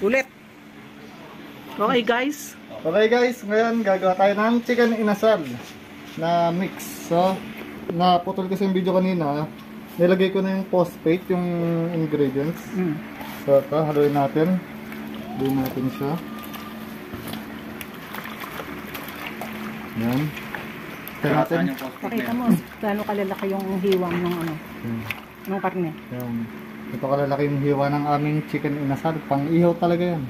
Ulit. Okay guys. Okay guys, ngayon gagawa tayo ng chicken inasal na mix. So, naputol kasi yung video kanina. Nilagay ko na yung phosphate, yung ingredients. So, ito, haluin natin. Haluin natin siya. Yan. Kaya natin. Pakita mo, gaano kalalaki yung hiwang ng ano, ng karne. Yan. Ito kalalaki yung hiwa ng aming chicken inasal. Pang-ihaw talaga yan.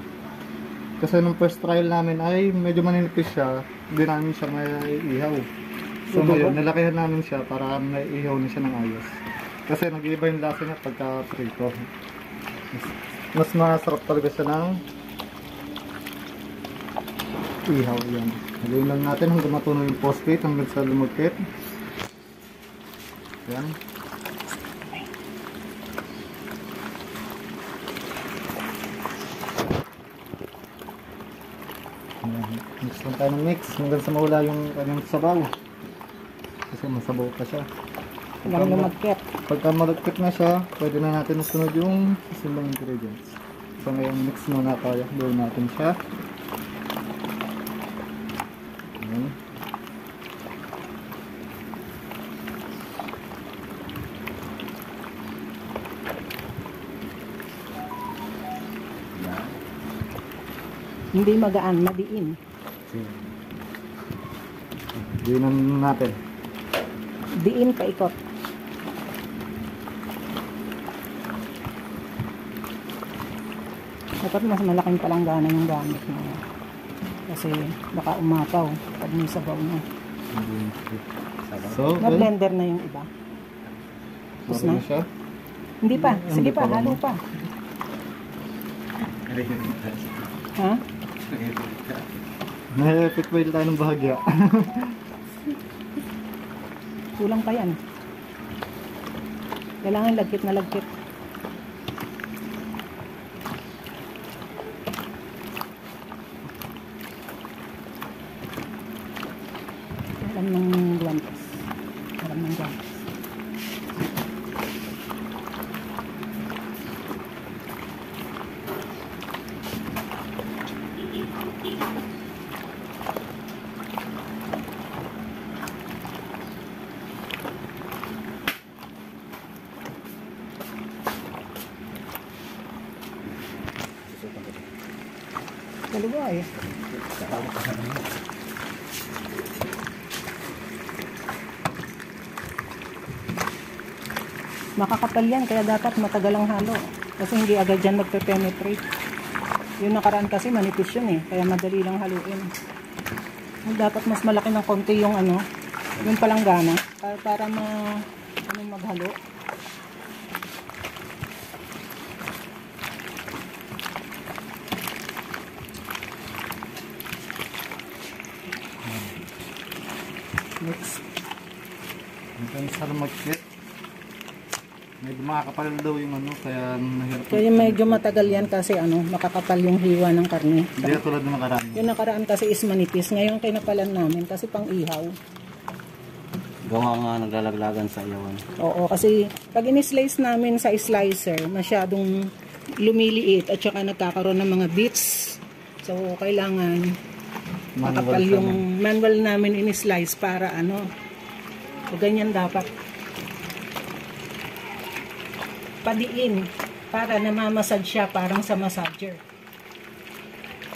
Kasi nung first trial namin ay medyo maninipis siya. Hindi namin siya maiihaw. So ngayon, nalakihan namin siya para maiihaw na siya ng ayos. Kasi nag-iiba yung lasa niya pagka prito. Mas masarap talaga siya ng ihaw. Yan. Haluin lang natin hanggang matunaw yung phosphate hanggang sa lumagkit. Yan. Mix lang tayo ng mix hanggang sa mawala yung kanyang sabaw. Kasi masabaw pa siya. Hanggang lumagkit. Pagka malagkit na siya, pwede na natin sunod yung susunod ingredients. So ngayon mix muna tayo. Gawin natin siya. Ayan. Hindi magaan, madiin. Diinan natin. Diin paikot. Dapat mas malaking palanggana yung gamit mo. Kasi baka umapaw pag may sabaw na. So, Na-blender na yung iba. Tapos na? siya. Hindi pa. Sige pa, halo pa. Ha? Na-epic fail tayo ng bahagya. Kulang pa yan. Kailangan lagkit na lagkit. Alam ng guwantes. Alam ng guwantes. Dalawa eh. Makakapal yan, kaya dapat matagal ang halo. Kasi hindi agad dyan magpe-penetrate. Yung nakaraan kasi manipis yun eh, kaya madali lang haluin. Dapat mas malaki ng konti yung ano, yung palanggana, para maghalo. Next. Hanggang sa lumagkit. Medyo makakapal daw yung ano, kaya mahirap. Kaya medyo matagal yan kasi ano, makakapal yung hiwa ng karne. Hindi tulad ng nakaraan. Yung nakaraan kasi is manipis. Ngayon kinapalan namin kasi pang ihaw. Gawa nga naglalaglagan sa iyawan. Oo, kasi pag in-slice namin sa slicer, masyadong lumiliit at saka nagkakaroon ng mga bits. So, kailangan makapal yung manual namin in-slice para ano. So, ganyan dapat. Padiin para namamasad siya parang sa massager.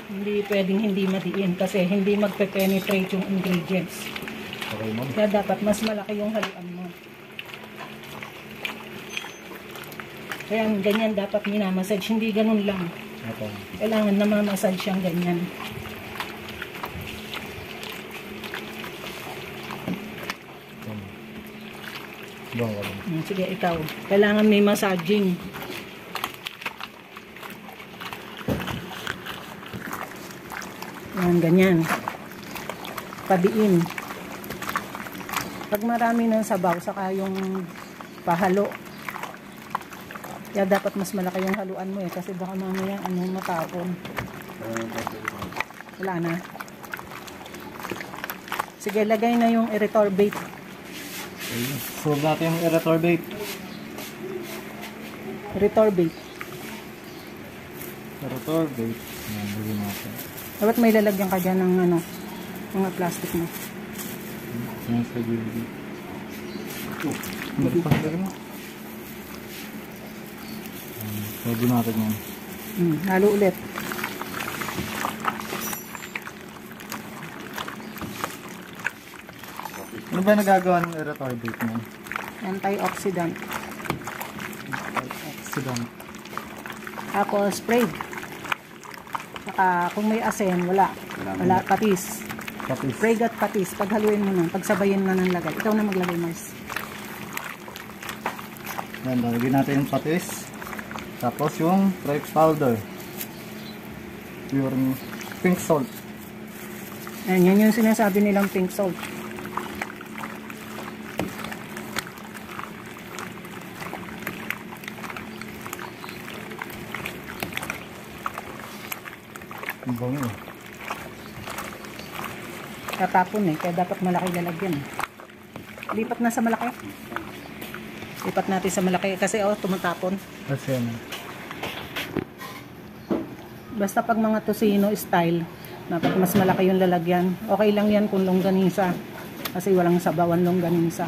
Hindi pwedeng hindi madiin kasi hindi magpe-penetrate yung ingredients. Okay, ma'am. Kaya dapat mas malaki yung haluan mo. Kaya ganyan dapat minamassage. Hindi ganun lang. Okay. Kailangan namamassage siyang ganyan. Sige, ikaw. Kailangan may massaging. Yan, ganyan. Padiin. Pag marami ng sabaw, saka yung pahalo. Kaya dapat mas malaki yung haluan mo eh. Kasi baka mamaya matapon. Wala na. Sige, lagay na yung irretorbate. Solve natin yung irretorbate. Retorbate. Rotor bait. Yan, lagyan natin. Dapat may lalagyan ka dyan ng ano, mga plastic mo. Yan sa gilid. Hindi pa lagyan mo. Lagyan natin yan. Halo ulit. Ano ba nagagawa ng rotor bait mo? Antioxidant. Accident. Tapos spray. Saka kung may asin, wala. Wala, patis. Tapos, Spray at patis. Paghaluin mo na, pagsabayin na ng lagay. Ikaw na maglagay, Mars. yan, lagyan natin yung patis. Tapos yung Trex powder. Yung pink salt. Ayan, yun yung sinasabi nilang pink salt. Ang bango. Tatapon kaya dapat malaki lalagyan. Lipat na sa malaki. Lipat natin sa malaki kasi tumatapon. Kasi yan. Basta pag mga tosino style, dapat mas malaki yung lalagyan. Okay lang yan kung longganisa. Kasi walang sabawan longganisa.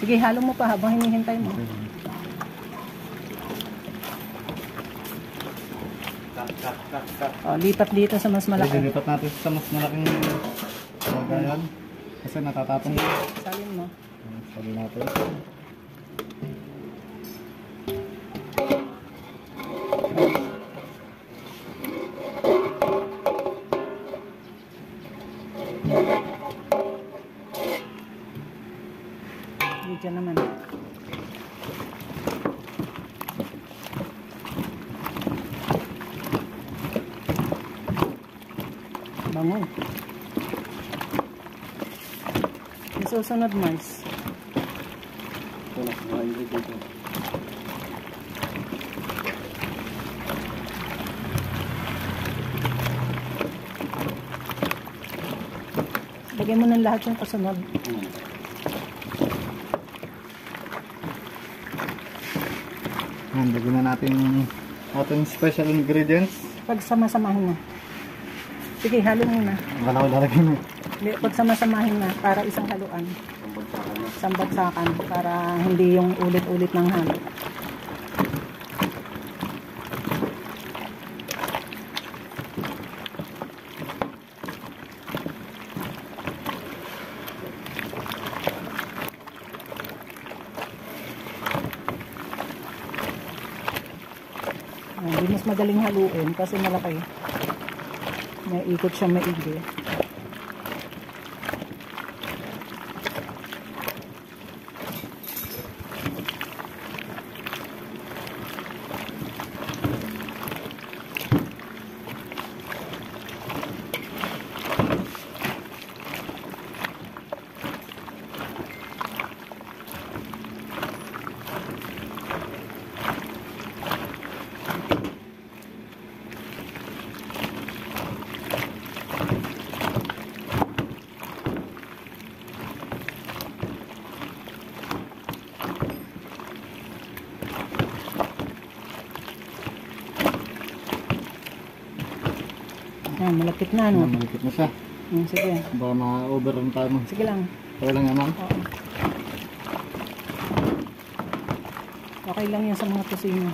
Sige, halo mo pa habang hinihintay mo. Lipat dito sa mas malaki. Lipat natin sa mas malaking lagayan. Kasi natatapon yun. Salin mo. Salin natin. Dito naman. Bango. Yung susunod, Mars. Lagyan mo ng lahat yung kasunod. Yan, lagyan na natin yung ating special ingredients. Pagsama-samahin na. Sige, halo muna. Wala ko lalagyan mo. Pagsama-samahin na para isang haluan. Isang bagsakan para hindi yung ulit-ulit ng halo. Hindi mas madaling haluin kasi malaki. May ikot siya maigi. Yan, malapit na, no? Malikit na siya. Sige. Baka ma-overrun tayo mo. Sige lang. Okay lang naman. Oo. Okay lang yan sa mga tosino.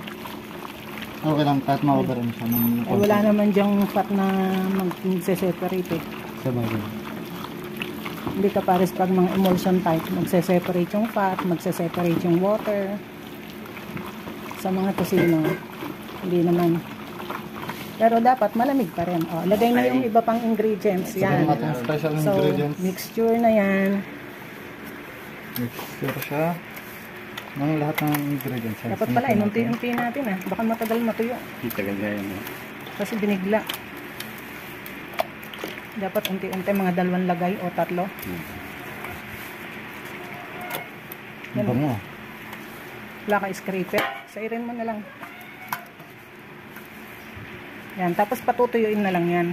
Okay lang, kahit ma-overrun siya. Wala naman dyang fat na magse-separate eh. Sa bagay. Hindi ka pares pag mga emulsion type, magse-separate yung fat, magse-separate yung water. Sa mga tosino, hindi naman. Pero dapat malamig pa rin. Lagay na yung iba pang ingredients. Yan. Sabihin natin special So, ingredients. mixture na yan. Mixture siya ng lahat ng ingredients. Dapat pala, inunti-unti natin Baka matagal matuyo. Tagal na yun. Kasi binigla. Dapat unti-unti, mga 2 lagay o 3. Yan mo. Wala ka scraper. Sairin mo na lang. Yan. Tapos patutuyuin na lang yan.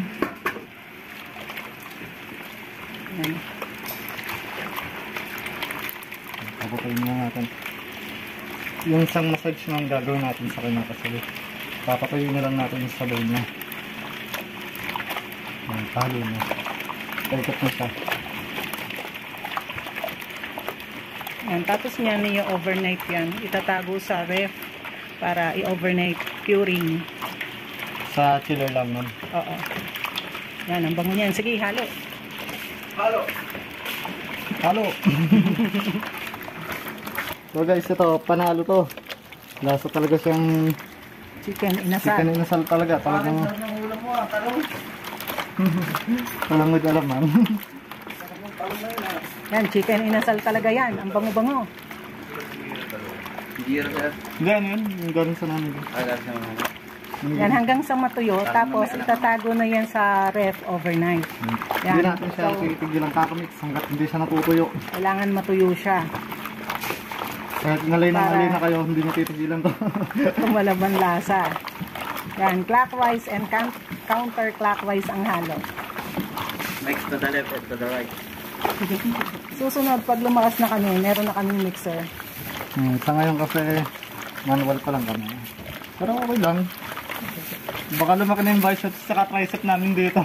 Yan. Papapayin na natin. Yung isang massage nang gagawin natin sa kanyang kasalit. Papatuyin na lang natin yung sabaw niya. Ayan, talo na. Paikot na siya. Yan, tapos niyan yung overnight yan. Itatago sa ref para i-overnight curing. Sa chiller lang nun. Oo. Yan, ang bango niyan. Sige, halo. Halo! Halo! So guys, ito, panalo to. Lasa talaga siyang Chicken inasal. chicken inasal talaga. Talagang talangod alaman. Yan, chicken inasal talaga yan. Ang bango-bango. Hindi rin sir. Hindi, ano yun? Yung galing sa namin. Alas naman. Yan, hanggang sa matuyo. Tapos, itatago na yan sa ref overnight. Hindi natin siya tigilang kakamix hanggat hindi siya natutuyo. Kailangan matuyo siya. Kahit nalay na kayo, hindi nyo titigilan to. Tumalaban lasa. Yan, clockwise and counterclockwise ang halo. Next to the left and to the right. Susunod, pag lumakas na kami, meron na kaming mixer. Sa ngayon kasi, manual pa lang kami. Pero okay lang. Baka lumaki na yung biceps sa tricep namin dito.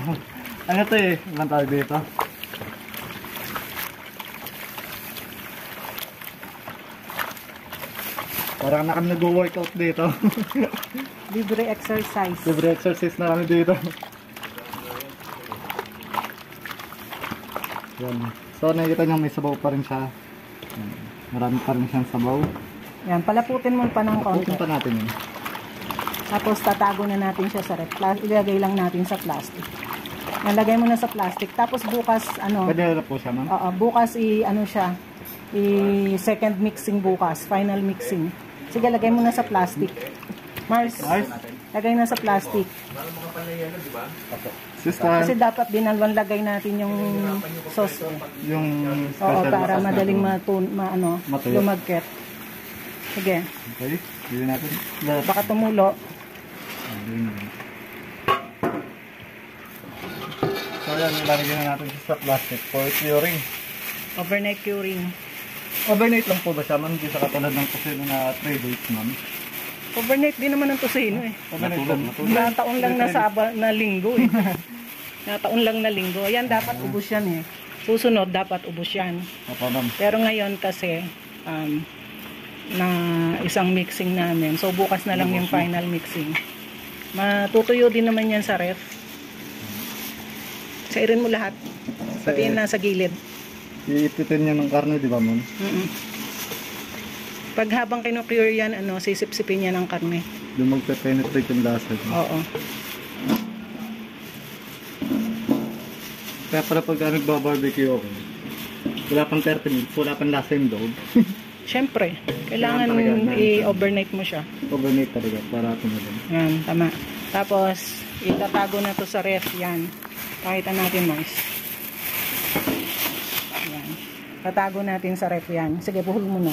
Ano to eh, ilan tayo dito? Parang na kami nag-workout dito. Libre exercise. Libre exercise na kami dito. Yan. So nakikita nyo may sabaw pa rin siya. Yan. Marami pa rin siyang sabaw. Yan, palaputin mo pa ng konti. Pupunta natin yun. Tapos tatago na natin siya sa ref. Ilagay lang natin sa plastic. Nalagay mo na sa plastic. Tapos bukas, ano, Pwede na po siya, ma'am? bukas second mixing bukas. Final mixing. Sige, lagay mo na sa plastic. Mars, lagay na sa plastic. Sister, Kasi dapat dinalwan lagay natin yung sauce. yung Oo, special para sauce madaling natin. Matuyo. lumagket. Sige, Okay, hindi natin. baka tumulo. So yan, ilalagay na natin siya sa plastic for curing. Overnight curing. Overnight lang po ba siya, ma'am? Hindi sa katulad ng kusino na 3 days, ma'am. Overnight din naman ang tusino eh. Overnight lang. Nataon lang na linggo eh. Nataon lang na linggo. Yan dapat ubos yan eh. Susunod dapat ubos yan. Opo, ma'am. Pero ngayon kasi na isang mixing namin. So bukas na lang yung final mixing. Matutuyo din naman yan sa ref. Sairin mo lahat. Pati yung nasa gilid. Iititin niya ng karne, di ba, ma'am? Pag habang kinocure yan, sisip-sipin niya ng karne. Yung magpe-penetrate yung lasa. Oo. Kaya pala pag nagbabarbecue ako, wala pang 30 minutes, wala pang lasa yung loob. Siyempre, kailangan i-overnight mo siya. Overnight talaga, para tumagal. Yan, tama. Tapos, itatago na to sa ref. Yan. Pakita natin, Mars. Yan. Tatago natin sa ref yan. Sige, buhol mo na.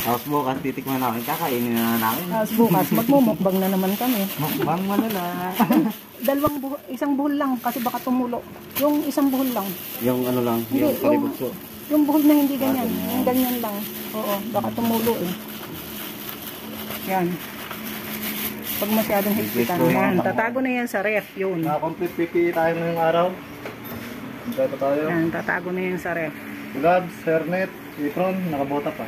Tapos bukas titikman namin, kakainin na namin. Tapos bukas, magmumukbang na naman kami. Mukbang malala. Isang buhol lang kasi baka tumulo. Yung isang buhol lang. Yung ano lang, Hindi, yung palibutso. yung buhol na hindi ganyan. Yung ganyan lang. Oo, baka tumulo eh. Yan. Pag masyadong higpitan. Yan, tatago na yan sa ref. Yun. Naka-complete PPE tayo ngayong araw. Dito tayo. Yan, tatago na yan sa ref. Gloves, hairnet, apron, nakabota pa.